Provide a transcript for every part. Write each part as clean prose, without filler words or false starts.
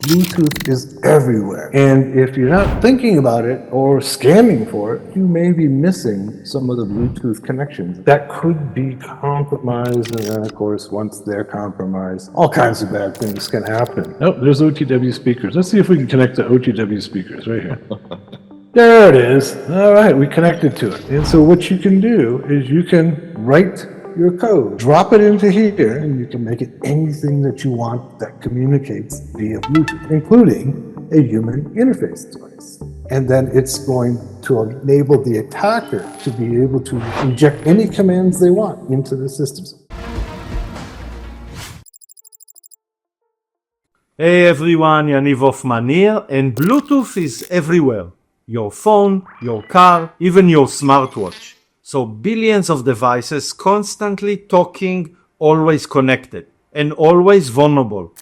Bluetooth is everywhere. And if you're not thinking about it or scanning for it, you may be missing some of the Bluetooth connections that could be compromised. And then, of course, once they're compromised, all kinds of bad things can happen. Oh, there's OTW speakers. Let's see if we can connect to OTW speakers right here. There it is. All right, we connected to it. And so what you can do is you can write your code, drop it into here, and you can make it anything that you want that communicates via Bluetooth, including a human interface device. And then it's going to enable the attacker to be able to inject any commands they want into the systems. Hey everyone, Yaniv Hoffman here, and Bluetooth is everywhere. Your phone, your car, even your smartwatch. So billions of devices constantly talking, always connected, and always vulnerable.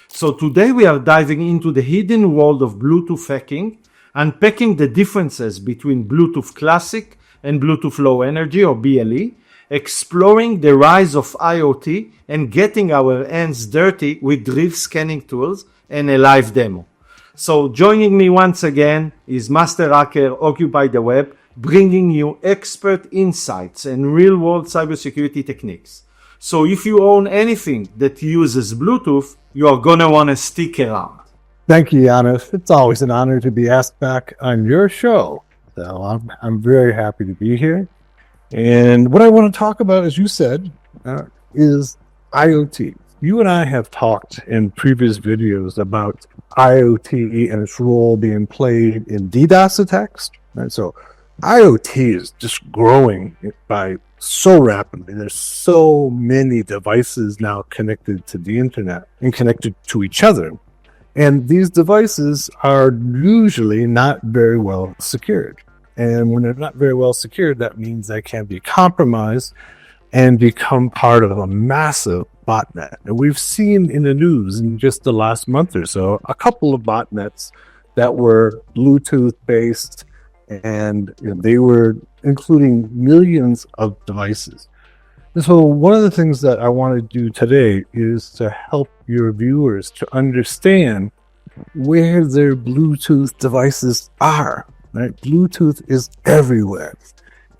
So today we are diving into the hidden world of Bluetooth hacking, unpacking the differences between Bluetooth Classic and Bluetooth Low Energy or BLE, exploring the rise of IoT and getting our hands dirty with real scanning tools and a live demo. So joining me once again is Master Hacker Occupy the Web, bringing you expert insights and real-world cybersecurity techniques. So if you own anything that uses Bluetooth, you are gonna wanna stick around. Thank you, Yaniv. It's always an honor to be asked back on your show. So I'm very happy to be here. And what I want to talk about, as you said, is IoT. You and I have talked in previous videos about IoT and its role being played in DDoS attacks. Right? So IoT is just growing by so rapidly. There's so many devices now connected to the internet and connected to each other. And these devices are usually not very well secured. And when they're not very well secured, that means they can be compromised and become part of a massive botnet. And we've seen in the news in just the last month or so, a couple of botnets that were Bluetooth based, and they were including millions of devices. And so one of the things that I want to do today is to help your viewers to understand where their Bluetooth devices are. Right? Bluetooth is everywhere.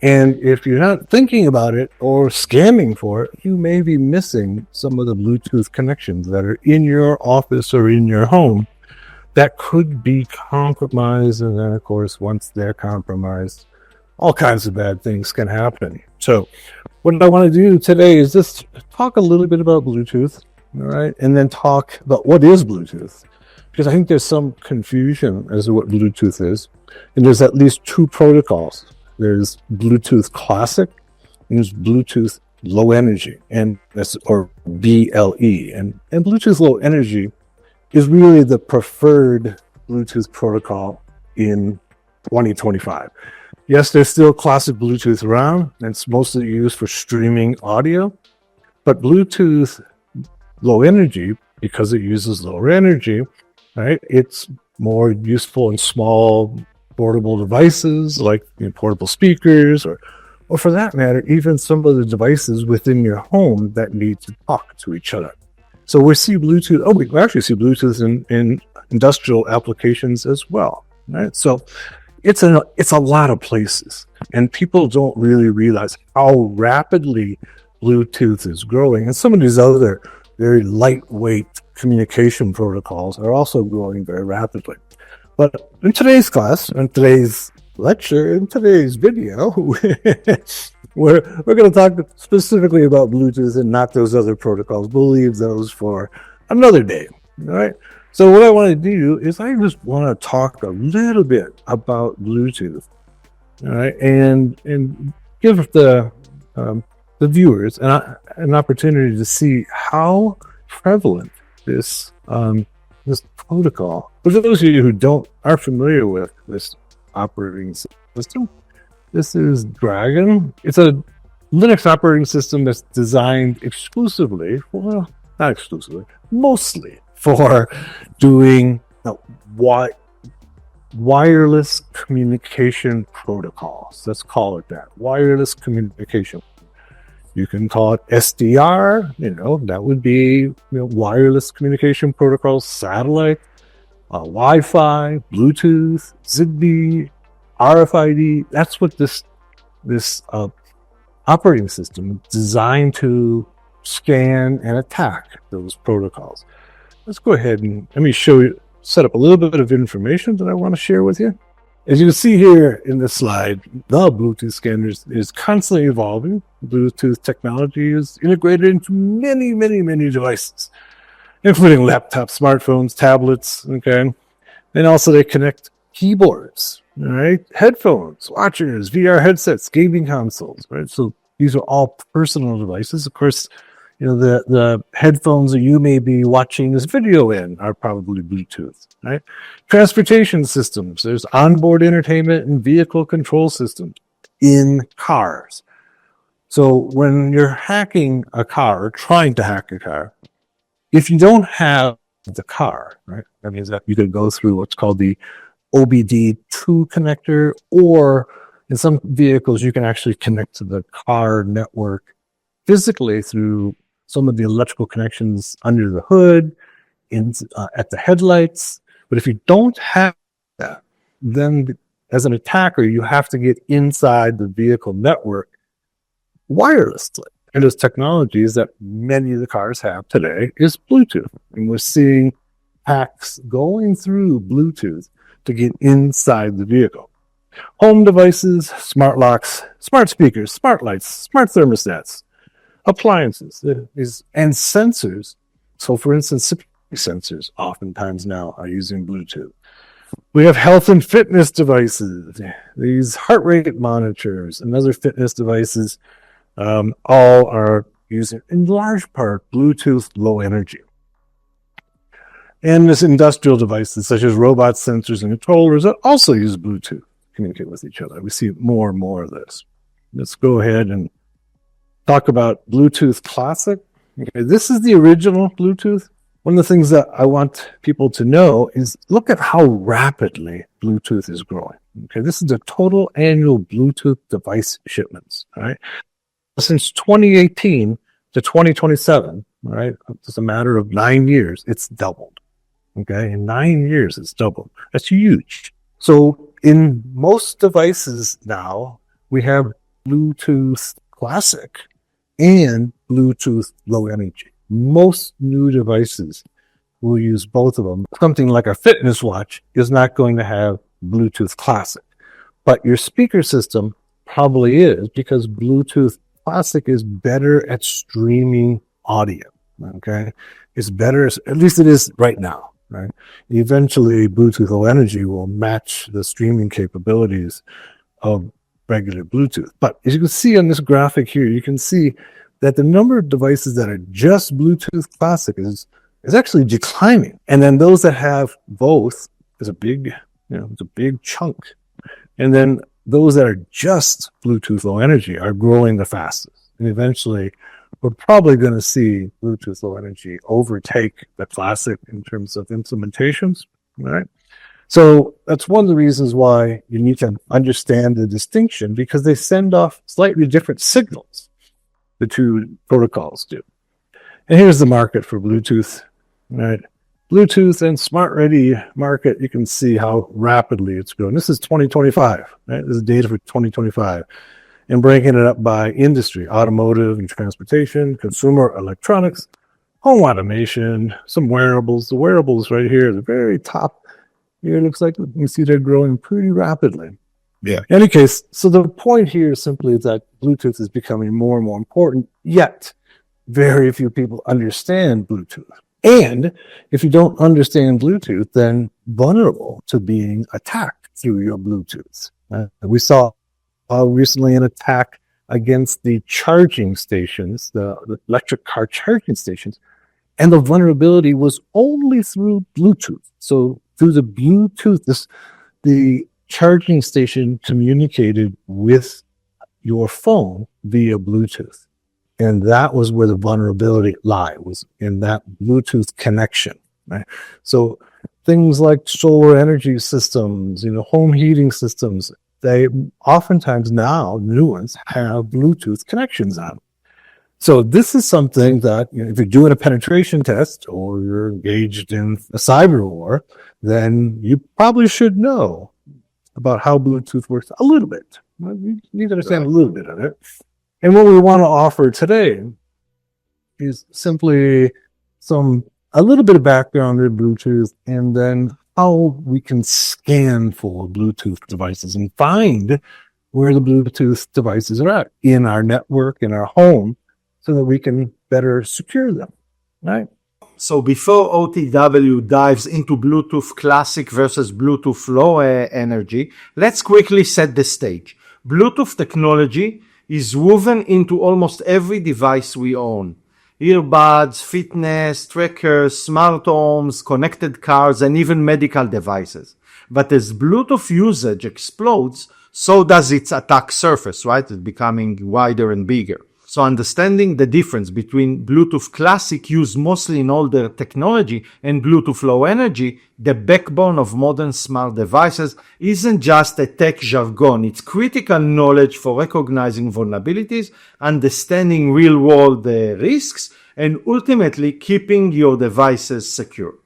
And if you're not thinking about it or scanning for it, you may be missing some of the Bluetooth connections that are in your office or in your home that could be compromised. And then, of course, once they're compromised, all kinds of bad things can happen. So what I want to do today is just talk a little bit about Bluetooth, all right? And then talk about what is Bluetooth. Because I think there's some confusion as to what Bluetooth is. And there's at least two protocols. There's Bluetooth Classic and there's Bluetooth Low Energy, and that's or BLE. And Bluetooth Low Energy is really the preferred Bluetooth protocol in 2025. Yes, there's still classic Bluetooth around, and it's mostly used for streaming audio. But Bluetooth Low Energy, because it uses lower energy, right? It's more useful in small portable devices like portable speakers, or for that matter, even some of the devices within your home that need to talk to each other. So we see Bluetooth. We actually see Bluetooth in industrial applications as well, right? So it's a lot of places, and people don't really realize how rapidly Bluetooth is growing. And some of these other very lightweight communication protocols are also growing very rapidly. But in today's class, in today's lecture, in today's video, we're going to talk specifically about Bluetooth and not those other protocols. We'll leave those for another day. All right. So what I want to do is I just want to talk a little bit about Bluetooth. All right, and give the viewers an opportunity to see how prevalent this protocol. For those of you who are familiar with this operating system, this is Dragon. It's a Linux operating system that's designed exclusively, well, not exclusively, mostly for doing wireless communication protocols. Let's call it that. Wireless communication. You can call it SDR, that would be wireless communication protocols, satellite. Wi-Fi, Bluetooth, Zigbee, RFID. That's what this operating system is designed to scan and attack those protocols. Let's go ahead and let me show you, set up a little bit of information that I want to share with you. As you can see here in this slide, the Bluetooth scanner is constantly evolving. Bluetooth technology is integrated into many, many, many devices, including laptops, smartphones, tablets, okay? And also they connect keyboards, all right? Headphones, watches, VR headsets, gaming consoles, right? So these are all personal devices. Of course, you know, the headphones that you may be watching this video in are probably Bluetooth, right? Transportation systems, there's onboard entertainment and vehicle control systems in cars. So when you're hacking a car or trying to hack a car, if you don't have the car, right, that means that you could go through what's called the OBD2 connector, or in some vehicles, you can actually connect to the car network physically through some of the electrical connections under the hood, at the headlights. But if you don't have that, then as an attacker, you have to get inside the vehicle network wirelessly. And those technologies that many of the cars have today is Bluetooth. And we're seeing hacks going through Bluetooth to get inside the vehicle. Home devices, smart locks, smart speakers, smart lights, smart thermostats, appliances, and sensors. So for instance, security sensors oftentimes now are using Bluetooth. We have health and fitness devices, these heart rate monitors and other fitness devices, all are using, in large part, Bluetooth low energy. And there's industrial devices such as robot sensors and controllers that also use Bluetooth to communicate with each other. We see more and more of this. Let's go ahead and talk about Bluetooth Classic. Okay, this is the original Bluetooth. One of the things that I want people to know is look at how rapidly Bluetooth is growing. Okay, this is the total annual Bluetooth device shipments. All right, since 2018 to 2027, all right, it's a matter of 9 years. It's doubled. Okay, in 9 years, it's doubled. That's huge. So in most devices now, we have Bluetooth Classic and Bluetooth Low Energy. Most new devices will use both of them. Something like a fitness watch is not going to have Bluetooth Classic, but your speaker system probably is, because Bluetooth Classic is better at streaming audio. Okay, it's better, at least it is right now. Right. Eventually, Bluetooth Low Energy will match the streaming capabilities of regular Bluetooth. But as you can see on this graphic here, you can see that the number of devices that are just Bluetooth Classic is actually declining. And then those that have both is a big chunk. And then those that are just Bluetooth Low Energy are growing the fastest. And eventually, we're probably going to see Bluetooth Low Energy overtake the Classic in terms of implementations. All right. So that's one of the reasons why you need to understand the distinction, because they send off slightly different signals, the two protocols do. And here's the market for Bluetooth. All right. Bluetooth and smart ready market, you can see how rapidly it's growing. This is 2025, right? This is data for 2025. And breaking it up by industry, automotive and transportation, consumer electronics, home automation, some wearables. The wearables right here, the very top here, looks like you can see they're growing pretty rapidly. Yeah. In any case, so the point here simply is that Bluetooth is becoming more and more important, yet very few people understand Bluetooth. And if you don't understand Bluetooth, then vulnerable to being attacked through your Bluetooth. We saw recently an attack against the charging stations, the electric car charging stations, and the vulnerability was only through Bluetooth. So through the Bluetooth, the charging station communicated with your phone via Bluetooth. And that was where the vulnerability was in that Bluetooth connection. Right? So things like solar energy systems, home heating systems, they oftentimes now, new ones, have Bluetooth connections on them. So this is something that, if you're doing a penetration test or you're engaged in a cyber war, then you probably should know about how Bluetooth works a little bit. You need to understand a little bit of it. And what we want to offer today is simply a little bit of background in Bluetooth, and then how we can scan for Bluetooth devices and find where the Bluetooth devices are at in our network, in our home, so that we can better secure them, right? So before OTW dives into Bluetooth Classic versus Bluetooth Low Energy, let's quickly set the stage. Bluetooth technology is woven into almost every device we own. Earbuds, fitness, trackers, smart homes, connected cars, and even medical devices. But as Bluetooth usage explodes, so does its attack surface, right? It's becoming wider and bigger. So understanding the difference between Bluetooth Classic, used mostly in older technology, and Bluetooth Low Energy, the backbone of modern smart devices, isn't just a tech jargon. It's critical knowledge for recognizing vulnerabilities, understanding real-world risks, and ultimately keeping your devices secure.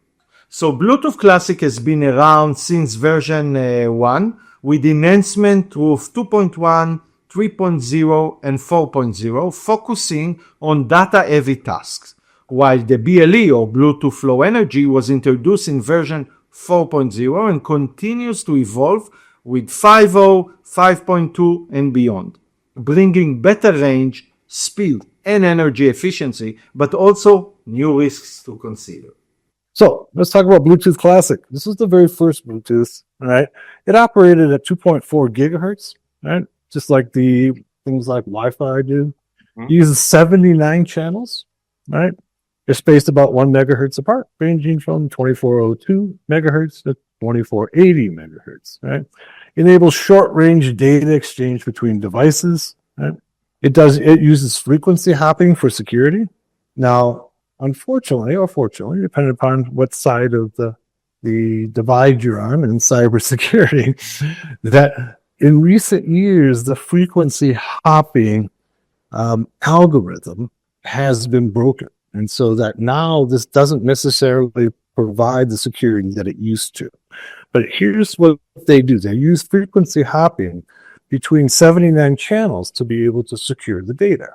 So Bluetooth Classic has been around since version 1, with enhancement through 2.1, 3.0 and 4.0, focusing on data-heavy tasks, while the BLE or Bluetooth Low Energy was introduced in version 4.0 and continues to evolve with 5.0, 5.2 and beyond, bringing better range, speed and energy efficiency, but also new risks to consider. So let's talk about Bluetooth Classic. This was the very first Bluetooth, right? It operated at 2.4 gigahertz, right? Just like the things like Wi-Fi do. It uses 79 channels, right? They're spaced about 1 megahertz apart, ranging from 2402 megahertz to 2480 megahertz, right? Enables short-range data exchange between devices, right? It uses frequency hopping for security. Now, unfortunately or fortunately, depending upon what side of the divide you're on in cybersecurity, that in recent years, the frequency hopping algorithm has been broken. And so that now this doesn't necessarily provide the security that it used to. But here's what they do. They use frequency hopping between 79 channels to be able to secure the data.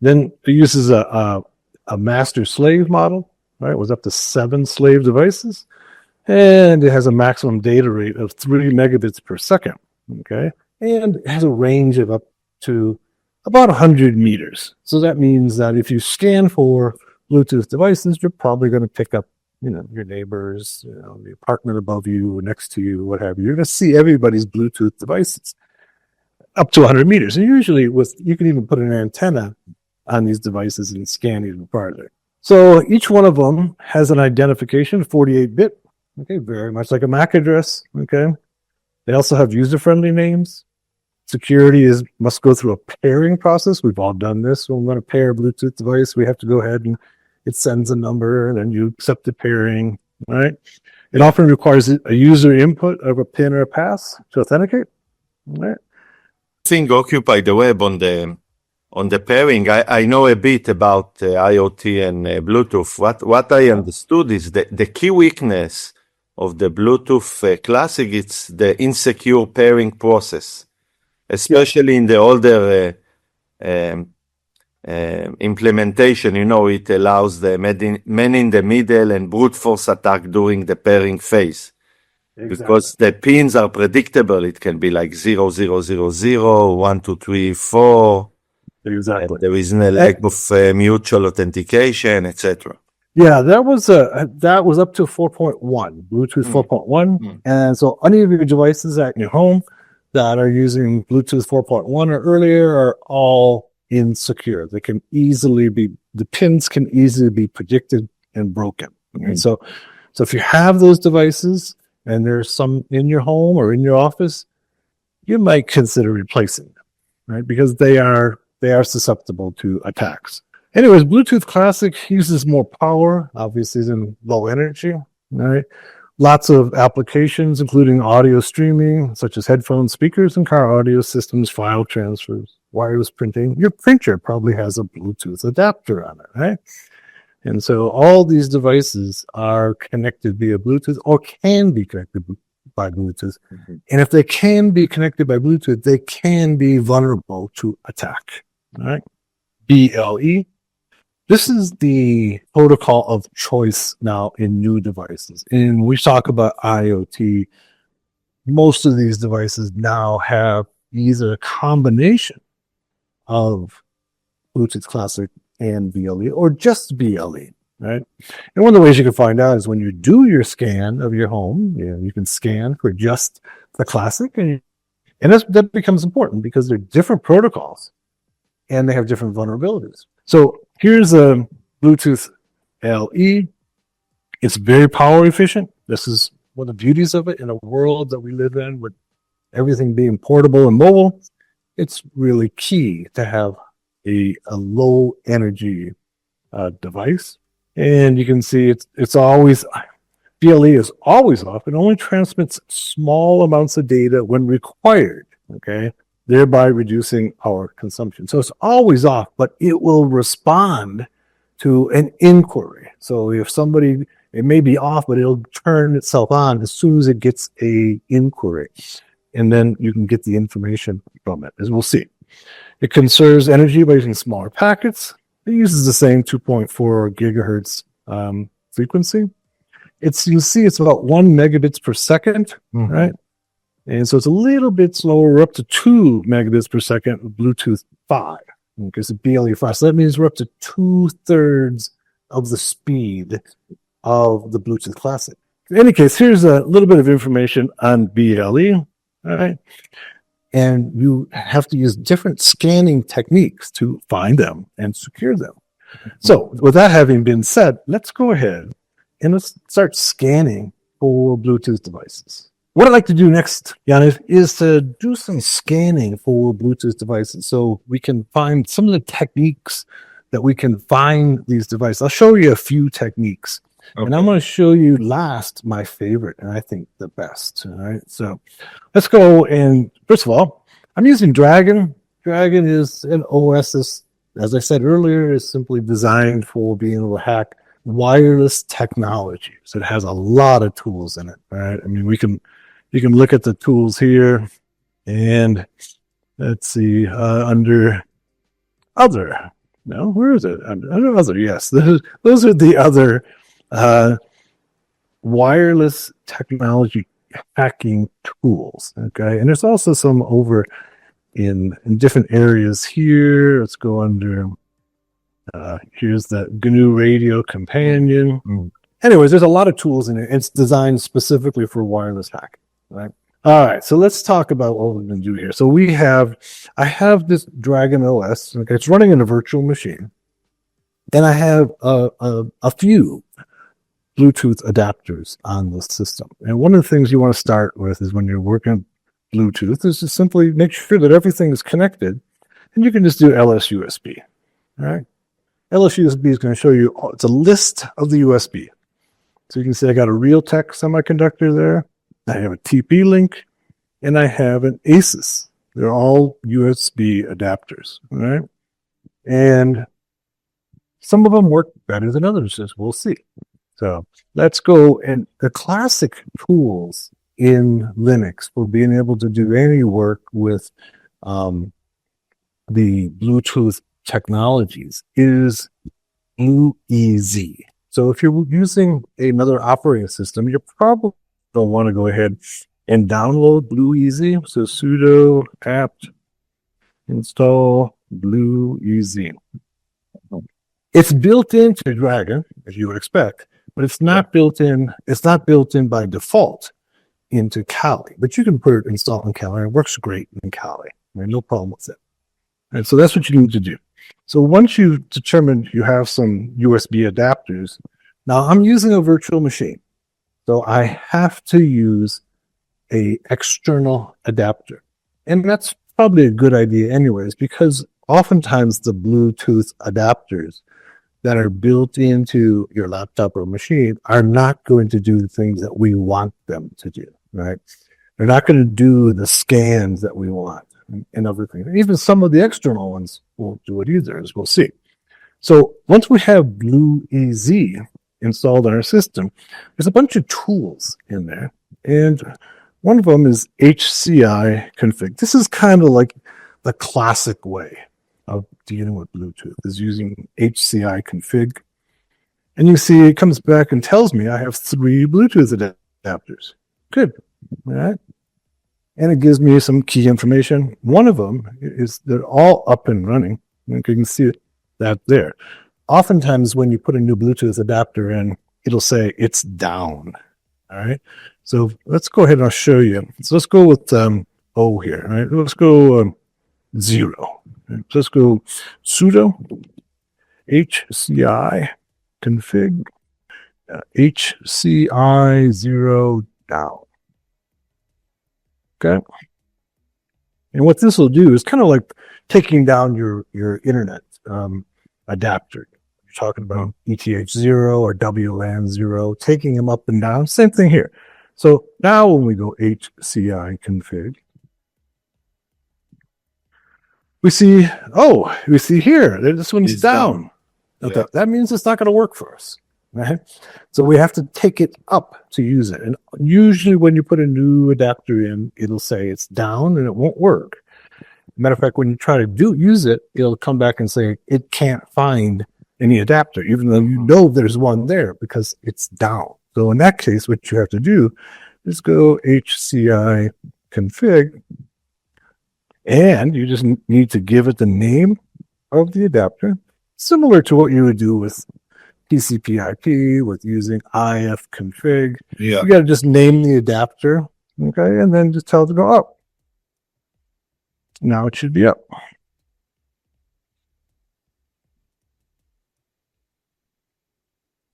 Then it uses a master-slave model, right? It was up to 7 slave devices. And it has a maximum data rate of 3 megabits per second. Okay, and it has a range of up to about 100 meters. So that means that if you scan for Bluetooth devices, you're probably going to pick up, your neighbors, the apartment above you, next to you, what have you. You're going to see everybody's Bluetooth devices up to 100 meters. And usually you can even put an antenna on these devices and scan even farther. So each one of them has an identification, 48-bit, okay, very much like a MAC address, okay. They also have user-friendly names. Security must go through a pairing process. We've all done this. When we're going to pair a Bluetooth device, we have to go ahead and it sends a number, and then you accept the pairing, right? It often requires a user input of a PIN or a pass to authenticate, right? Thing occupy the web on the pairing. I know a bit about IoT and Bluetooth. What I understood is that the key weakness of the Bluetooth Classic, it's the insecure pairing process, especially in the older implementation. It allows the man in the middle and brute force attack during the pairing phase. Exactly. Because the pins are predictable. It can be like 0, 0, 0, 0, 1, 2, 3, 4. Exactly. There is a lack of mutual authentication, etc. Yeah, that was up to 4.1, Bluetooth 4.1. And so any of your devices at your home that are using Bluetooth 4.1 or earlier are all insecure. They can the pins can easily be predicted and broken. Okay? So if you have those devices and there's some in your home or in your office, you might consider replacing them, right? Because they are susceptible to attacks. Anyways, Bluetooth Classic uses more power, obviously, than low energy. All right. Lots of applications, including audio streaming, such as headphone speakers and car audio systems, file transfers, wireless printing. Your printer probably has a Bluetooth adapter on it, right? And so all these devices are connected via Bluetooth or can be connected by Bluetooth. And if they can be connected by Bluetooth, they can be vulnerable to attack. All right. BLE. This is the protocol of choice now in new devices. And we talk about IoT. Most of these devices now have either a combination of Bluetooth Classic and BLE or just BLE, right? And one of the ways you can find out is when you do your scan of your home, you can scan for just the Classic, and that becomes important because they're different protocols and they have different vulnerabilities. So here's a Bluetooth LE. It's very power efficient. This is one of the beauties of it in a world that we live in with everything being portable and mobile. It's really key to have a low energy device. And you can see it's always, BLE is always off. It only transmits small amounts of data when required, okay, thereby reducing power consumption. So it's always off, but it will respond to an inquiry. So if somebody, it may be off, but it'll turn itself on as soon as it gets a inquiry. And then you can get the information from it, as we'll see. It conserves energy by using smaller packets. It uses the same 2.4 gigahertz frequency. You see it's about 1 megabits per second, right? And so it's a little bit slower. We're up to 2 megabits per second with Bluetooth 5. Because it's BLE 5. So that means we're up to 2/3 of the speed of the Bluetooth Classic. In any case, here's a little bit of information on BLE. All right. And you have to use different scanning techniques to find them and secure them. So with that having been said, let's go ahead and let's start scanning for Bluetooth devices. What I'd like to do next, Yannis, is to do some scanning for Bluetooth devices so we can find some of the techniques that we can find these devices. I'll show you a few techniques. Okay. And I'm going to show you last my favorite, and I think the best. All right. So let's go. And first of all, I'm using Dragon. Dragon is an OS, as I said earlier, is simply designed for being able to hack wireless technology. So it has a lot of tools in it. All right. I mean, you can look at the tools here, and let's see, under other. No, where is it? Under other, yes. Those are the other wireless technology hacking tools. Okay, and there's also some over in different areas here. Let's go under. Here's the GNU Radio Companion. Anyways, there's a lot of tools in it. It's designed specifically for wireless hacking. Right. All right. So let's talk about what we're going to do here. So I have this Dragon OS. Okay, it's running in a virtual machine. Then I have a few Bluetooth adapters on the system. And one of the things you want to start with is when you're working Bluetooth is to simply make sure that everything is connected. And you can just do LS-USB. All right. LS-USB is going to show you, it's a list of the USB. So you can see I got a Realtek semiconductor there. I have a TP-Link, and I have an ASUS. They're all USB adapters, all right? And some of them work better than others, as we'll see. So let's go. And the classic tools in Linux for being able to do any work with the Bluetooth technologies is BlueEZ. So if you're using another operating system, you're probably don't want to go ahead and download BlueEZ. So sudo apt install BlueEZ. It's built into Dragon, as you would expect, but it's not built in. It's not built in by default into Kali. But you can put it installed in Kali. It works great in Kali. I mean, no problem with it. And so that's what you need to do. So once you've determined you have some USB adapters, now I'm using a virtual machine. So I have to use a external adapter. And that's probably a good idea anyways, because oftentimes the Bluetooth adapters that are built into your laptop or machine are not going to do the things that we want them to do, right? They're not going to do the scans that we want and other things. Even some of the external ones won't do it either, as we'll see. So once we have BlueEZ installed on our system, there's a bunch of tools in there. And one of them is HCI config. This is kind of like the classic way of dealing with Bluetooth, is using HCI config. And you see it comes back and tells me I have 3 Bluetooth adapters. Good. All right. And it gives me some key information. One of them is they're all up and running. You can see that there. Oftentimes when you put a new Bluetooth adapter in, it'll say it's down. All right. So let's go ahead and I'll show you. So let's go with O here. All right. Let's go 0. Right? So let's go sudo HCI config HCI 0 down. Okay. And what this will do is kind of like taking down your internet adapter. You're talking about ETH 0 or WLAN 0, taking them up and down. Same thing here. So now when we go HCI config, we see here, this one's It's down. Okay. That means it's not going to work for us. Right? So we have to take it up to use it. And usually when you put a new adapter in, it'll say it's down and it won't work. Matter of fact, when you try to use it, it'll come back and say it can't find any adapter, even though you know there's one there because it's down. So in that case, what you have to do is go HCI config, and you just need to give it the name of the adapter, similar to what you would do with TCP/IP, with using IF config. Yeah. You got to just name the adapter, okay, and then just tell it to go up. Now it should be up.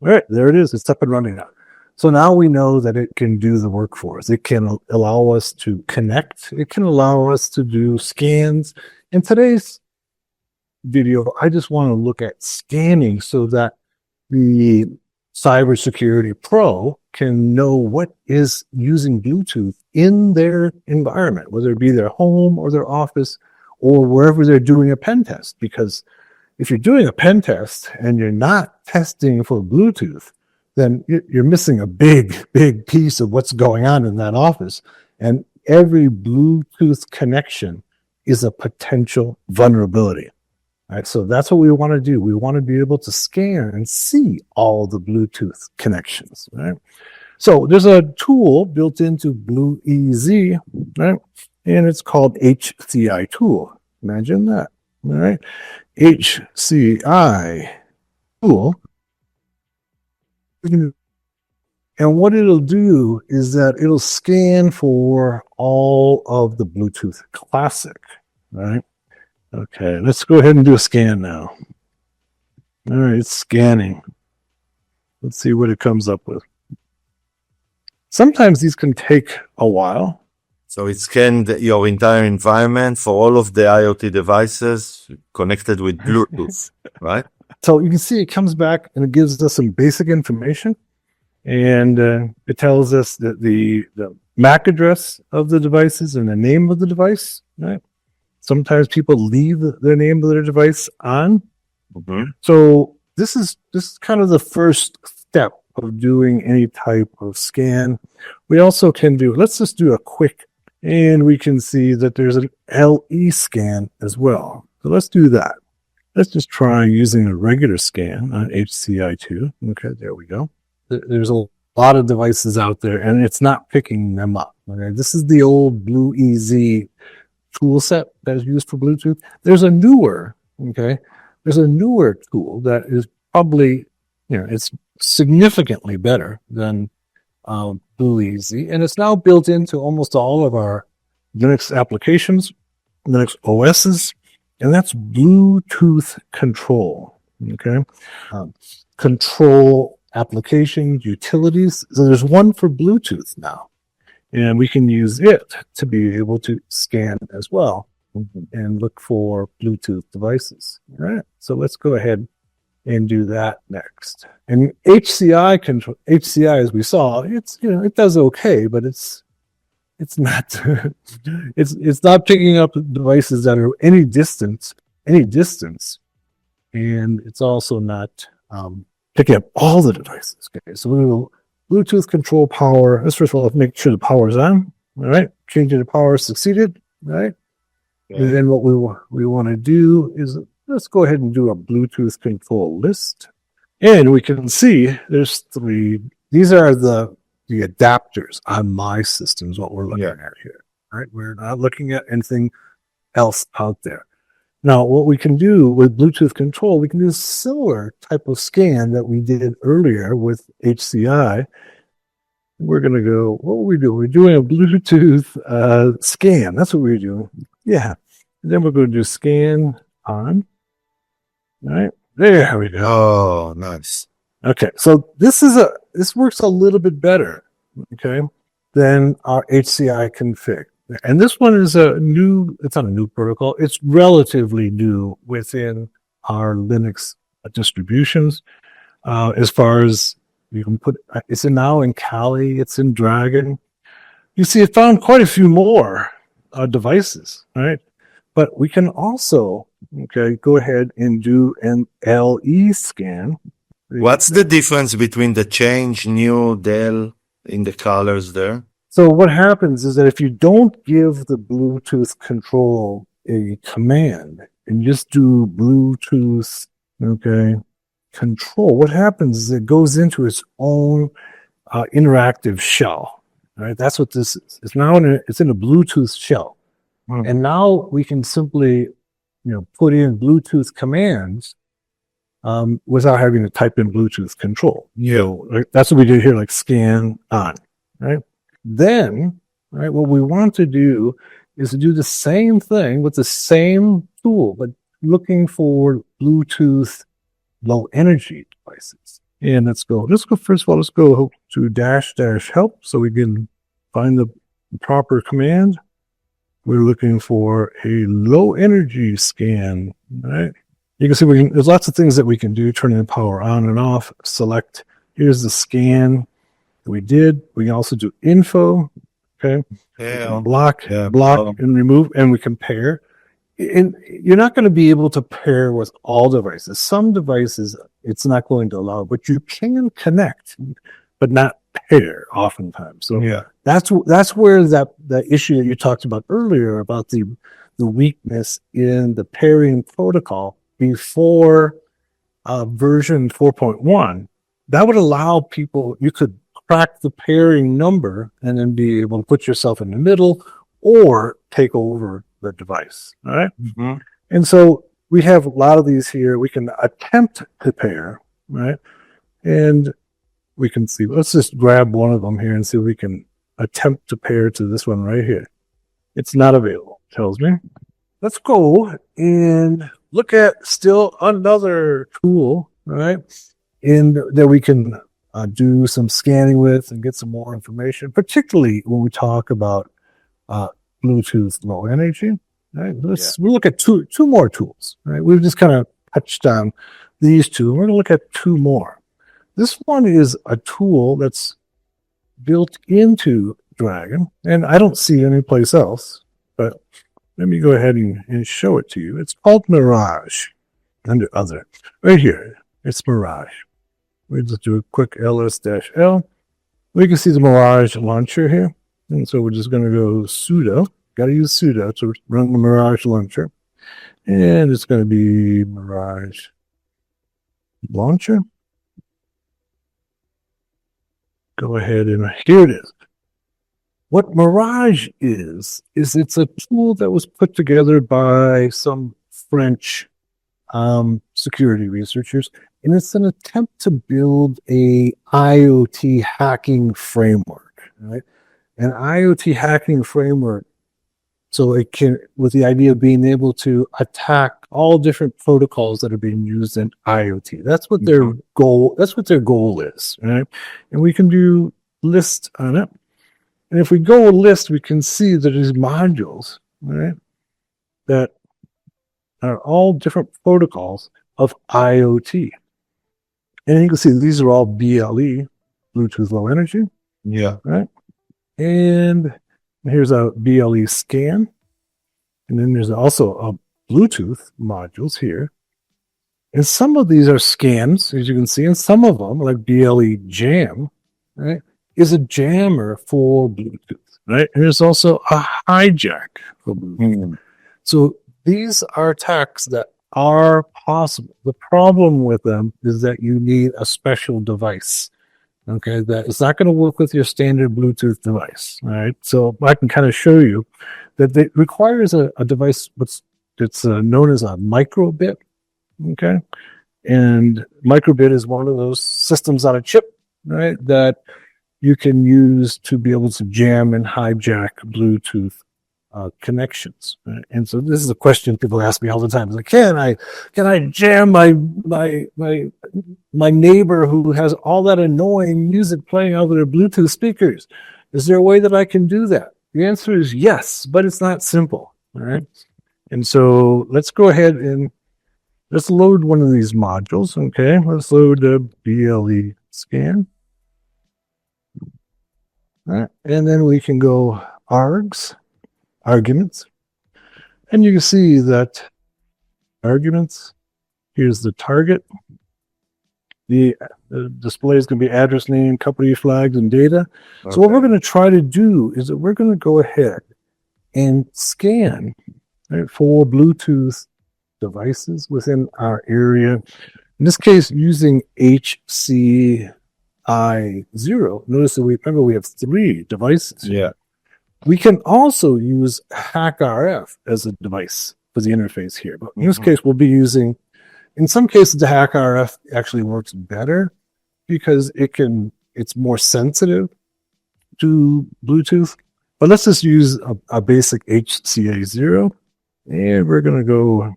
All right, there it is. It's up and running now. So now we know that it can do the work for us. It can allow us to connect. It can allow us to do scans. In today's video, I just want to look at scanning so that the cybersecurity pro can know what is using Bluetooth in their environment, whether it be their home or their office or wherever they're doing a pen test. Because if you're doing a pen test and you're not testing for Bluetooth, then you're missing a big piece of what's going on in that office. And every Bluetooth connection is a potential vulnerability. All right, so that's what we want to do. We want to be able to scan and see all the Bluetooth connections. Right? So there's a tool built into BlueEZ, right? And it's called HTI Tool. Imagine that. All right, HCI Tool. And what it'll do is that it'll scan for all of the Bluetooth Classic, right? Okay, let's go ahead and do a scan now. All right, it's scanning. Let's see what it comes up with. Sometimes these can take a while. So it scanned your entire environment for all of the IoT devices connected with Bluetooth, right? So you can see it comes back and it gives us some basic information. And it tells us that the MAC address of the devices and the name of the device, right? Sometimes people leave the name of their device on. Mm-hmm. So this is kind of the first step of doing any type of scan. We also can do, let's just do a quick, and we can see that there's an LE scan as well. So let's do that. Let's just try using a regular scan on HCI2. Okay, there we go. There's a lot of devices out there, and it's not picking them up. Okay, this is the old BlueEZ tool set that is used for Bluetooth. There's a newer tool that is probably, it's significantly better than BlueEZ, and it's now built into almost all of our Linux applications, Linux OSs, and that's Bluetooth control. Okay, control applications, utilities. So there's one for Bluetooth now, and we can use it to be able to scan as well and look for Bluetooth devices. All right, so let's go ahead and do that next. And HCI control, HCI, as we saw, it's it does okay, but it's not it's not picking up devices that are any distance and it's also not picking up all the devices. Okay, so we will Bluetooth control power. Let's first of all make sure the power is on. All right, changing the power succeeded. All right, and then what we want to do is let's go ahead and do a Bluetooth control list, and we can see there's 3. These are the adapters on my system is what we're looking at here. All right, we're not looking at anything else out there. Now, what we can do with Bluetooth control, we can do a similar type of scan that we did earlier with HCI. We're going to go, what were we doing? We're doing a Bluetooth scan. That's what we're doing. Yeah. And then we're going to do scan on. All right. There we go. Oh, nice. Okay. So this works a little bit better, okay, than our HCI config. And this one is it's not a new protocol. It's relatively new within our Linux distributions. As far as you can put, it's now in Kali, it's in Dragon. You see, it found quite a few more devices, right? But we can also, go ahead and do an LE scan. What's the difference between the change, new, del in the colors there? So what happens is that if you don't give the Bluetooth control a command and just do Bluetooth, control, what happens is it goes into its own interactive shell. All right, that's what this is. It's now it's in a Bluetooth shell, and now we can simply, put in Bluetooth commands without having to type in Bluetooth control. That's what we did here, like scan on, right? Then, right, what we want to do is to do the same thing with the same tool, but looking for Bluetooth low energy devices. And let's go first of all, let's go to --help so we can find the proper command. We're looking for a low energy scan, right? You can see there's lots of things that we can do, turning the power on and off, select, here's the scan we did. We can also do info, block, and remove, and we compare. And you're not going to be able to pair with all devices. Some devices it's not going to allow, but you can connect, but not pair oftentimes. So that's where that issue that you talked about earlier about the weakness in the pairing protocol before version 4.1, that would allow people, you could crack the pairing number and then be able to put yourself in the middle or take over the device. All right. Mm-hmm. And so we have a lot of these here. We can attempt to pair, right? And we can see, let's just grab one of them here and see if we can attempt to pair to this one right here. It's not available, tells me. Let's go and look at still another tool, right? And that we can do some scanning with and get some more information, particularly when we talk about Bluetooth low energy. Right? We'll look at two more tools. Right? We've just kind of touched on these two. We're going to look at 2 more. This one is a tool that's built into Dragon, and I don't see any place else, but let me go ahead and show it to you. It's called Mirage, under other. Right here, it's Mirage. We just do a quick ls-l. We can see the Mirage launcher here. And so we're just going to go sudo. Got to use sudo to run the Mirage launcher. And it's going to be Mirage launcher. Go ahead and here it is. What Mirage is it's a tool that was put together by some French security researchers, and it's an attempt to build a IoT hacking framework, right? An IoT hacking framework, so it can, with the idea of being able to attack all different protocols that are being used in IoT. That's what their goal. That's what their goal is, right? And we can do list on it. And if we go list, we can see that there's modules, right, that are all different protocols of IoT. And you can see these are all BLE, Bluetooth Low Energy. Yeah. Right. And here's a BLE scan. And then there's also a Bluetooth modules here. And some of these are scams, as you can see, and some of them, like BLE Jam, right, is a jammer for Bluetooth, right? And there's also a hijack for Bluetooth. So these are attacks that are possible. The problem with them is that you need a special device. Okay, that it's not going to work with your standard Bluetooth device. All right, so I can kind of show you that it requires a device that's known as a microbit. Okay, and microbit is one of those systems on a chip, right, that you can use to be able to jam and hijack Bluetooth connections. Right? And so this is a question people ask me all the time. It's like, can I jam my neighbor who has all that annoying music playing out of their Bluetooth speakers? Is there a way that I can do that? The answer is yes, but it's not simple. All right. And so let's go ahead and let's load one of these modules. Okay. Let's load the BLE scan. All right. And then we can go arguments. And you can see that arguments, here's the target. The display is going to be address, name, company flags, and data. Okay. So what we're going to try to do is that we're going to go ahead and scan, right, for Bluetooth devices within our area. In this case, using HTI 0. Notice that we have 3 devices. Yeah. We can also use HackRF as a device for the interface here. But in this case, we'll be using, in some cases, the HackRF actually works better because it's more sensitive to Bluetooth. But let's just use a basic HCA 0. And we're going to go.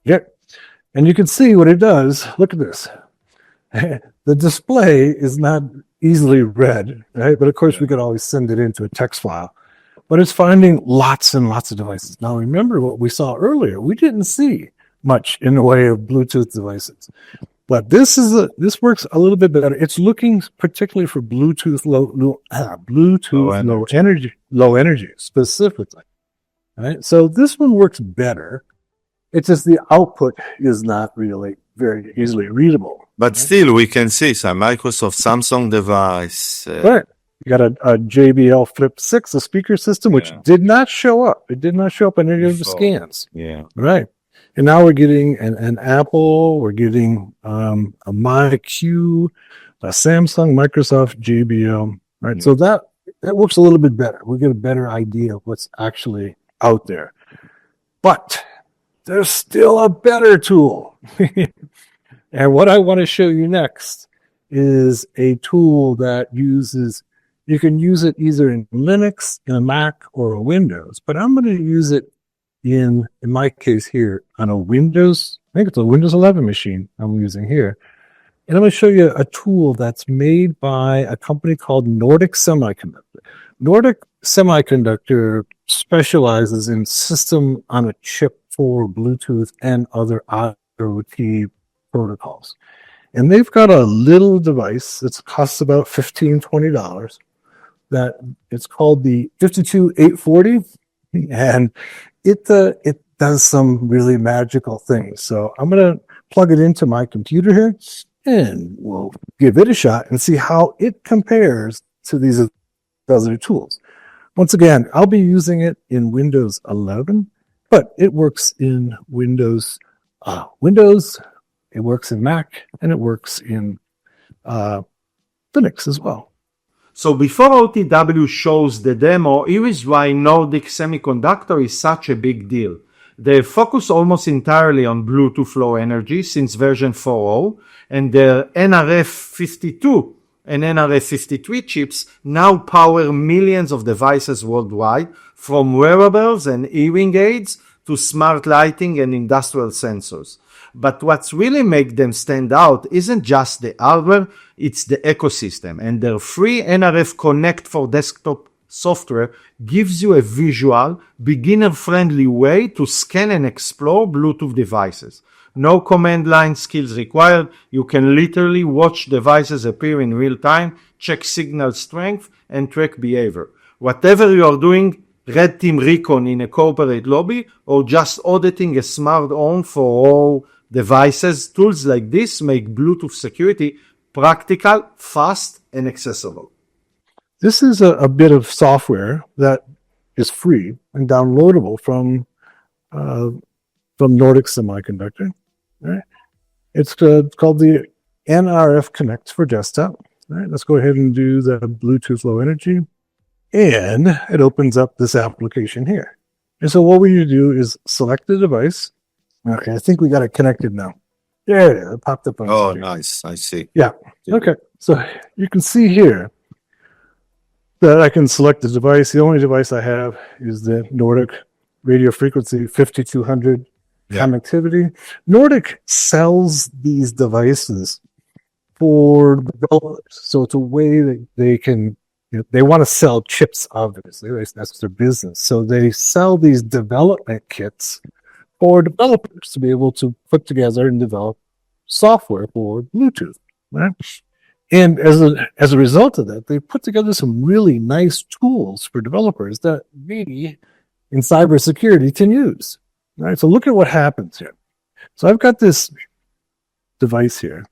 Yeah. And you can see what it does. Look at this. The display is not easily read, right? But of course, we could always send it into a text file. But it's finding lots and lots of devices. Now, remember what we saw earlier. We didn't see much in the way of Bluetooth devices. But this works a little bit better. It's looking particularly for Bluetooth low energy specifically. Right? So this one works better. It's just the output is not really very easily readable. But still, we can see some Microsoft, Samsung device. Right. You got a JBL Flip 6, a speaker system, which did not show up. It did not show up in any of the scans. Yeah. Right. And now we're getting an Apple, we're getting a MyQ, a Samsung, Microsoft, JBL. Right. So that works a little bit better. We get a better idea of what's actually out there. But there's still a better tool. And what I want to show you next is a tool that you can use it either in Linux, in a Mac, or a Windows. But I'm going to use it in my case here, on a Windows, I think it's a Windows 11 machine I'm using here. And I'm going to show you a tool that's made by a company called Nordic Semiconductor. Nordic Semiconductor specializes in system on a chip for Bluetooth and other IoT protocols. And they've got a little device that costs about $15, $20 that it's called the 52840. And it does some really magical things. So I'm going to plug it into my computer here and we'll give it a shot and see how it compares to these other tools. Once again, I'll be using it in Windows 11, but it works in Windows, it works in Mac, and it works in Linux as well. So before OTW shows the demo, here is why Nordic Semiconductor is such a big deal. They focus almost entirely on Bluetooth Low Energy since version 4.0, and their NRF52 and NRF53 chips now power millions of devices worldwide, from wearables and hearing aids to smart lighting and industrial sensors. But what's really make them stand out isn't just the hardware, it's the ecosystem. And their free NRF Connect for desktop software gives you a visual, beginner-friendly way to scan and explore Bluetooth devices. No command line skills required. You can literally watch devices appear in real time, check signal strength, and track behavior. Whatever you are doing, red team recon in a corporate lobby, or just auditing a smart home for all devices. Tools like this make Bluetooth security practical, fast, and accessible. This is a bit of software that is free and downloadable from Nordic Semiconductor. Right? It's called the NRF Connect for desktop. All right, let's go ahead and do the Bluetooth Low Energy, and it opens up this application here. And so what we do is select the device. Okay, I think we got it connected now. There it is. It popped up on the screen. Nice. I see. Yeah. Okay. So you can see here that I can select the device. The only device I have is the Nordic radio frequency 5200 connectivity. Nordic sells these devices for developers. So it's a way that they can, they want to sell chips, obviously. That's their business. So they sell these development kits for developers to be able to put together and develop software for Bluetooth. Right? And as a result of that, they put together some really nice tools for developers that we in cybersecurity can use. All right, so look at what happens here. So I've got this device here.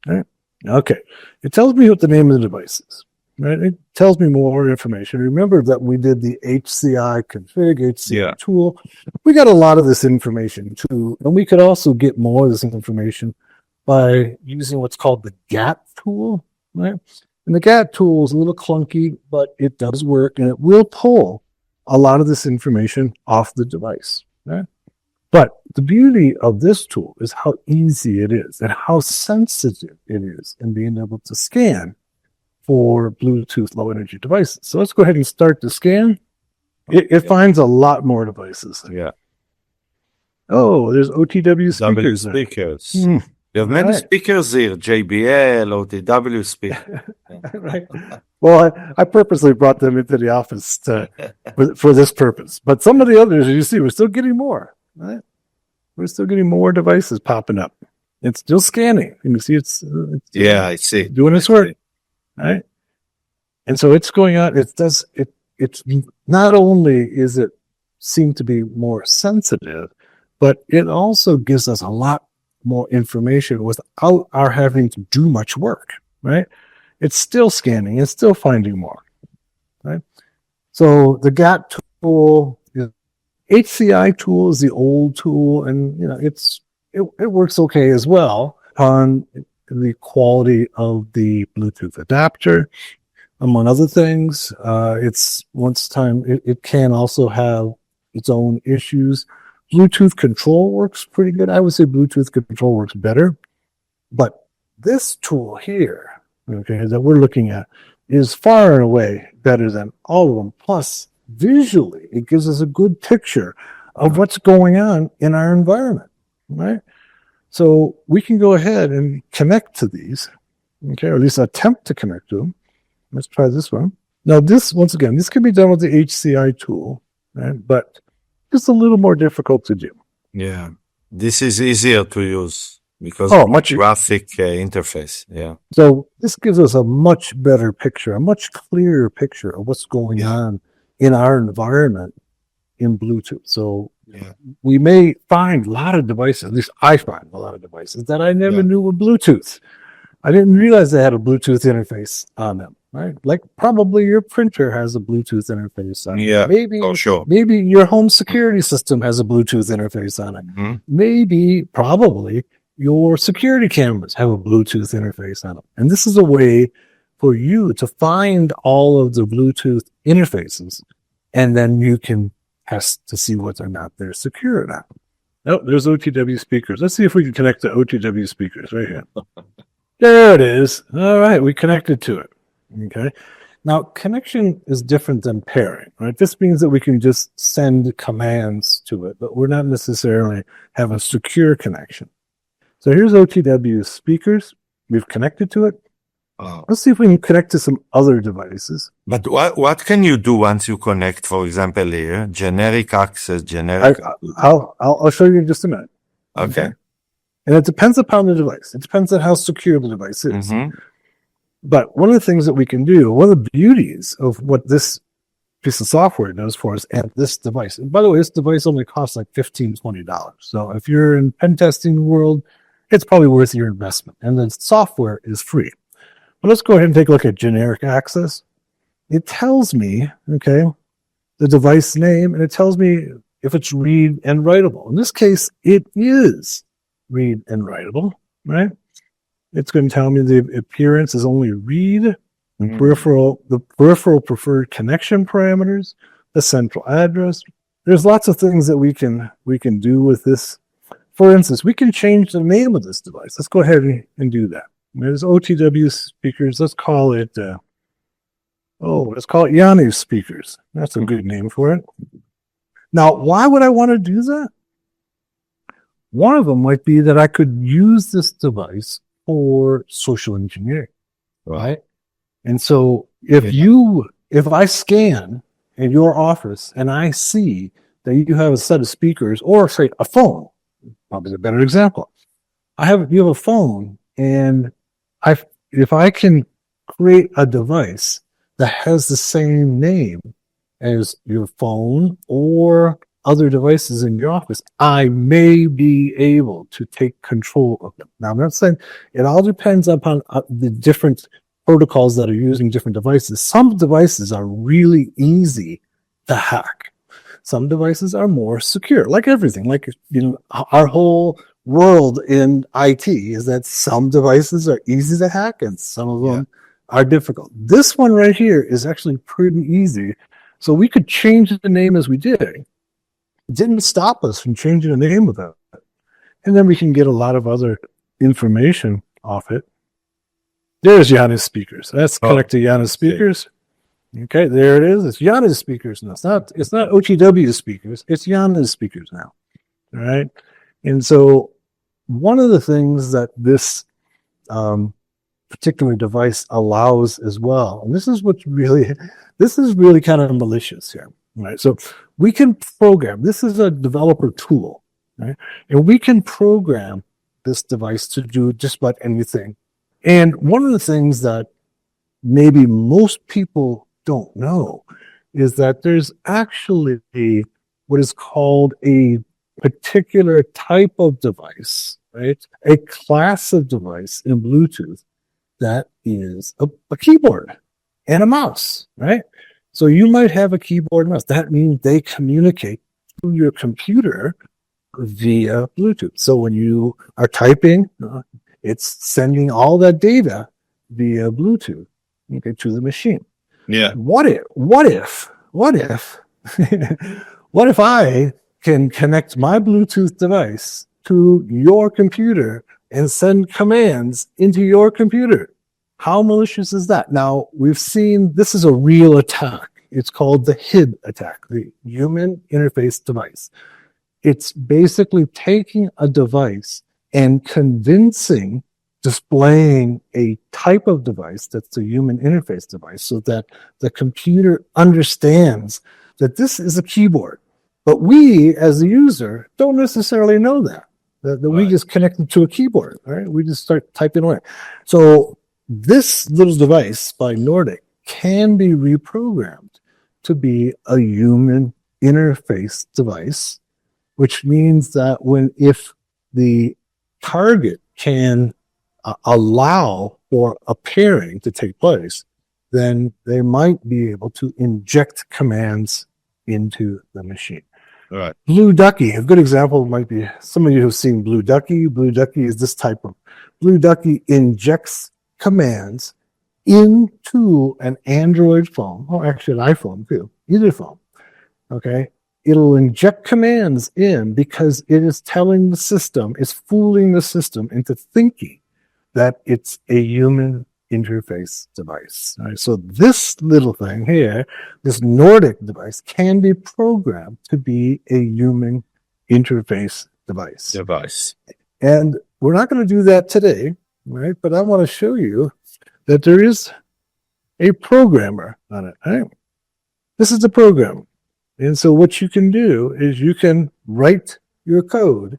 All right. Okay. It tells me what the name of the device is. Right? It tells me more information. Remember that we did the HCI config, HCI tool. We got a lot of this information too. And we could also get more of this information by using what's called the GAT tool. Right? And the GAT tool is a little clunky, but it does work, and it will pull a lot of this information off the device. Right? But the beauty of this tool is how easy it is and how sensitive it is in being able to scan for Bluetooth low energy devices. So let's go ahead and start the scan. It finds a lot more devices. Yeah. Oh, there's OTW speakers. Speakers. You have many speakers here, JBL, OTW speaker. Right. Well, I purposely brought them into the office for this purpose. But some of the others, as you see, we're still getting more. Right? We're still getting more devices popping up. It's still scanning. You can see it's I see. Doing its work. Right? And so it's going on. It's not only is it seem to be more sensitive, but it also gives us a lot more information without our having to do much work, right? It's still scanning, it's still finding more, right? So the GAT tool, HCI tool is the old tool, and it works okay as well on the quality of the Bluetooth adapter, among other things. It can also have its own issues. Bluetooth control works pretty good. I would say Bluetooth control works better. But this tool here, okay, that we're looking at is far and away better than all of them. Plus, visually, it gives us a good picture of what's going on in our environment, right? So we can go ahead and connect to these, okay, or at least attempt to connect to them. Let's try this one. Now, this, once again, this can be done with the HCI tool, right? But it's a little more difficult to do. Yeah. This is easier to use because much graphic interface. Yeah. So this gives us a much better picture, a much clearer picture of what's going on in our environment in Bluetooth. So we may find a lot of devices, at least I find a lot of devices that I never knew were Bluetooth. I didn't realize they had a Bluetooth interface on them, right? Like probably your printer has a Bluetooth interface on it. Yeah, maybe, sure. Maybe your home security system has a Bluetooth interface on it. Mm-hmm. Maybe, probably, your security cameras have a Bluetooth interface on them. And this is a way for you to find all of the Bluetooth interfaces, and then you can test to see whether or not they're secure or not. Oh, there's OTW speakers. Let's see if we can connect to OTW speakers right here. There it is. All right, we connected to it. Okay. Now, connection is different than pairing, right? This means that we can just send commands to it, but we're not necessarily have a secure connection. So here's OTW speakers. We've connected to it. Let's see if we can connect to some other devices. But what can you do once you connect, for example, here? Generic access, generic. I'll show you in just a minute. Okay. And it depends upon the device. It depends on how secure the device is. Mm-hmm. But one of the things that we can do, one of the beauties of what this piece of software it does for us at this device. And by the way, this device only costs like $15-20. So if you're in pen testing world, it's probably worth your investment. And the software is free. But let's go ahead and take a look at generic access. It tells me, okay, the device name, and it tells me if it's read and writable. In this case, it is read and writable, right? It's going to tell me the appearance is only read, the peripheral preferred connection parameters, the central address. There's lots of things that we can do with this. For instance, we can change the name of this device. Let's go ahead and do that. There's OTW speakers. Let's call it Yanu speakers. That's a good name for it. Now, why would I want to do that? One of them might be that I could use this device for social engineering, right? And so if I scan in your office and I see that you have a set of speakers, or say a phone, probably a better example. You have a phone, and if I can create a device that has the same name as your phone or other devices in your office, I may be able to take control of them. Now, I'm not saying it all depends upon the different protocols that are using different devices. Some devices are really easy to hack. Some devices are more secure, like everything. Like, our whole world in IT is that some devices are easy to hack and some of them are difficult. This one right here is actually pretty easy. So we could change the name as we did. It didn't stop us from changing the name of that. And then we can get a lot of other information off it. There's Yana's speakers. That's connected to Yana's speakers. Okay, there it is. It's Yana's speakers now. It's not OTW speakers. It's Yana's speakers now. All right. And so one of the things that this particular device allows as well, and this is really kind of malicious here. Right. So we can program. This is a developer tool, right? And we can program this device to do just about anything. And one of the things that maybe most people don't know is that there's actually what is called a particular type of device, right? A class of device in Bluetooth that is a keyboard and a mouse, right? So you might have a keyboard and mouse. That means they communicate to your computer via Bluetooth. So when you are typing, it's sending all that data via Bluetooth, okay, to the machine. Yeah. What if what if I can connect my Bluetooth device to your computer and send commands into your computer? How malicious is that? Now, we've seen this is a real attack. It's called the HID attack, the Human Interface Device. It's basically taking a device and displaying a type of device that's a human interface device so that the computer understands that this is a keyboard. But we, as the user, don't necessarily know that we just connect it to a keyboard, right? We just start typing away. So this little device by Nordic can be reprogrammed to be a human interface device, which means that if the target can allow for a pairing to take place, then they might be able to inject commands into the machine. All right. Blue Ducky, a good example might be, some of you have seen Blue Ducky. Blue Ducky is this type of, Blue Ducky injects commands into an Android phone, or actually an iPhone too, either phone, okay? It'll inject commands in because it is telling the system, it's fooling the system into thinking that it's a human interface device. All right, so this little thing here, this Nordic device, can be programmed to be a human interface device. And we're not going to do that today, right? But I want to show you that there is a programmer on it. Right? This is the program. And so what you can do is you can write your code,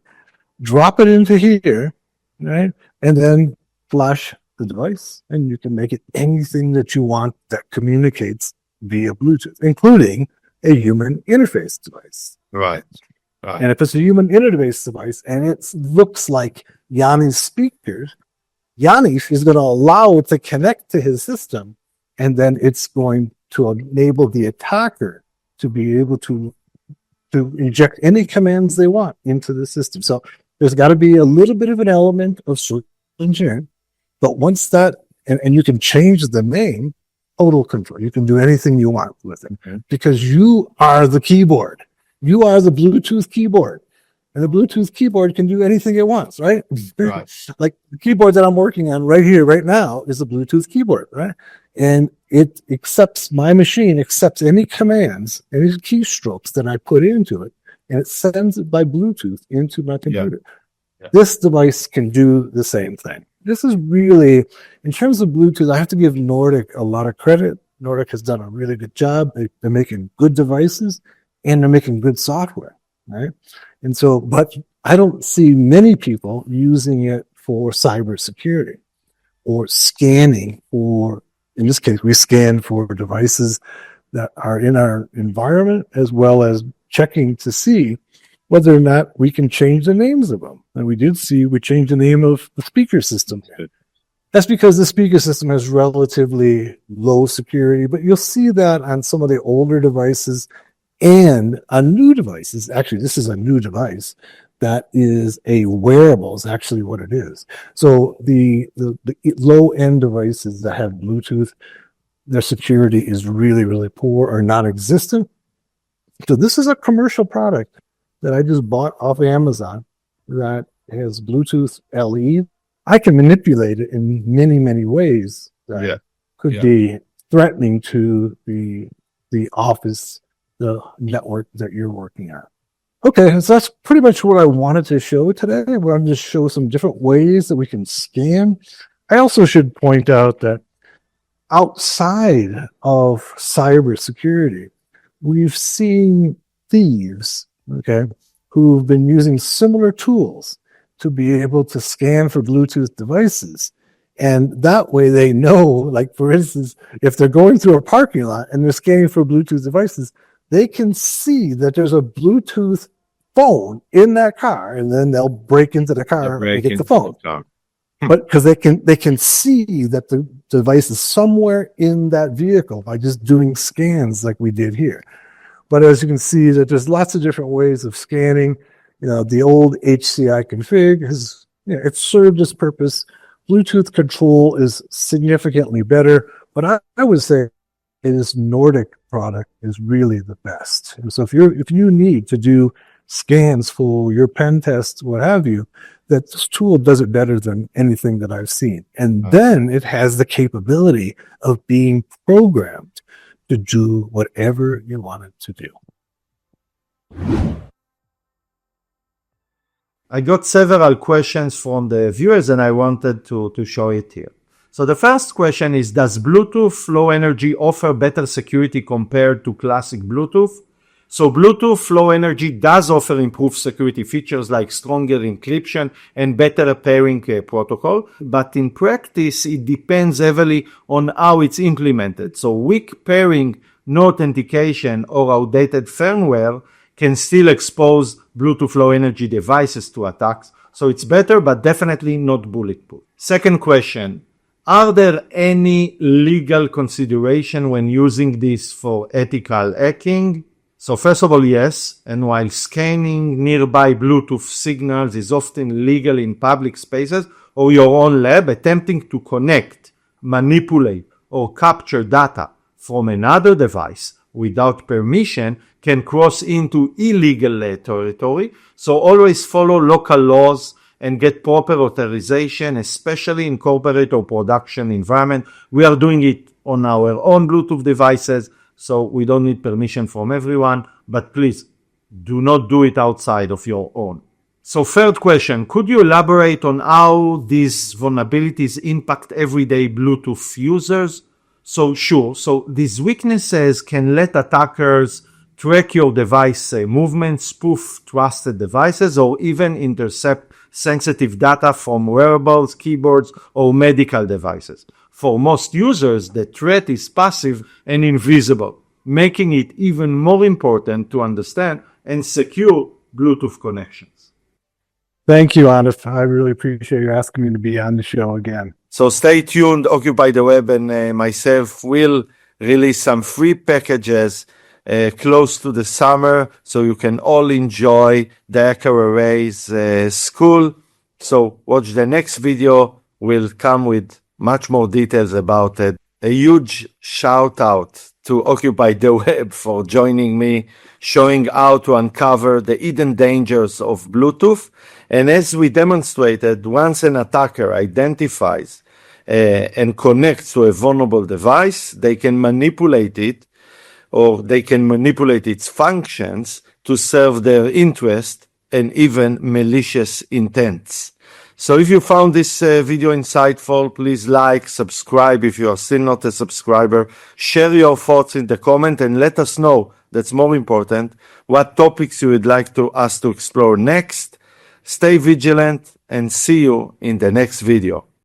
drop it into here, right? And then flash the device, and you can make it anything that you want that communicates via Bluetooth, including a human interface device. Right. And if it's a human interface device and it looks like Yanni's speakers, Yanni is going to allow it to connect to his system, and then it's going to enable the attacker to be able to inject any commands they want into the system. So there's got to be a little bit of an element of social engineering, but once that, and you can change the name, total control. You can do anything you want with it because you are the keyboard. You are the Bluetooth keyboard. And the Bluetooth keyboard can do anything it wants, right? Right. Like the keyboard that I'm working on right here, right now, is a Bluetooth keyboard, right? And it accepts, my machine accepts any commands, any keystrokes that I put into it, and it sends it by Bluetooth into my computer. Yeah. This device can do the same thing. This is really, in terms of Bluetooth, I have to give Nordic a lot of credit. Nordic has done a really good job. They're making good devices, and they're making good software, right? And so, but I don't see many people using it for cybersecurity or scanning for, in this case, we scan for devices that are in our environment, as well as checking to see whether or not we can change the names of them. And we did see we changed the name of the speaker system. That's because the speaker system has relatively low security, but you'll see that on some of the older devices and on new devices. Actually, this is a new device that is a wearable is actually what it is. So the low-end devices that have Bluetooth, their security is really, really poor or non-existent. So this is a commercial product that I just bought off of Amazon that has Bluetooth LE. I can manipulate it in many, many ways that could be threatening to the office, the network that you're working on. Okay, so that's pretty much what I wanted to show today. I wanted to show some different ways that we can scan. I also should point out that outside of cybersecurity, we've seen thieves, okay, who've been using similar tools to be able to scan for Bluetooth devices. And that way they know, like for instance, if they're going through a parking lot and they're scanning for Bluetooth devices, they can see that there's a Bluetooth phone in that car, and then they'll break into the car and get the phone. But because they can see that the device is somewhere in that vehicle by just doing scans like we did here. But as you can see, that there's lots of different ways of scanning. You know, the old HTI config has, you know, it's served its purpose. Bluetooth control is significantly better, but I would say this Nordic product is really the best. And so if you need to do scans for your pen tests, what have you, that this tool does it better than anything that I've seen. And then it has the capability of being programmed to do whatever you want it to do. I got several questions from the viewers and I wanted to show it here. So the first question is, does Bluetooth Low Energy offer better security compared to classic Bluetooth? So Bluetooth Low Energy does offer improved security features like stronger encryption and better pairing protocol, but in practice it depends heavily on how it's implemented. So weak pairing, no authentication, or outdated firmware can still expose Bluetooth Low Energy devices to attacks. So it's better, but definitely not bulletproof. Second question, are there any legal consideration when using this for ethical hacking? So first of all, yes. And while scanning nearby Bluetooth signals is often legal in public spaces or your own lab, attempting to connect, manipulate, or capture data from another device without permission can cross into illegal territory. So always follow local laws and get proper authorization, especially in corporate or production environment. We are doing it on our own Bluetooth devices, so we don't need permission from everyone, but please do not do it outside of your own. So third question, could you elaborate on how these vulnerabilities impact everyday Bluetooth users? So sure, so these weaknesses can let attackers track your device movement, spoof trusted devices, or even intercept sensitive data from wearables, keyboards, or medical devices. For most users, the threat is passive and invisible, making it even more important to understand and secure Bluetooth connections. Thank you, Anif. I really appreciate you asking me to be on the show again. So stay tuned. Occupy the Web and myself will release some free packages close to the summer, so you can all enjoy the Hacker Arrays school. So watch the next video. We'll come with much more details about it. A huge shout out to Occupy the Web for joining me, showing how to uncover the hidden dangers of Bluetooth. And as we demonstrated, once an attacker identifies and connects to a vulnerable device, they can manipulate it, or they can manipulate its functions to serve their interest and even malicious intents. So if you found this video insightful, please like, subscribe if you are still not a subscriber, share your thoughts in the comment and let us know, that's more important, what topics you would like us to explore next. Stay vigilant and see you in the next video.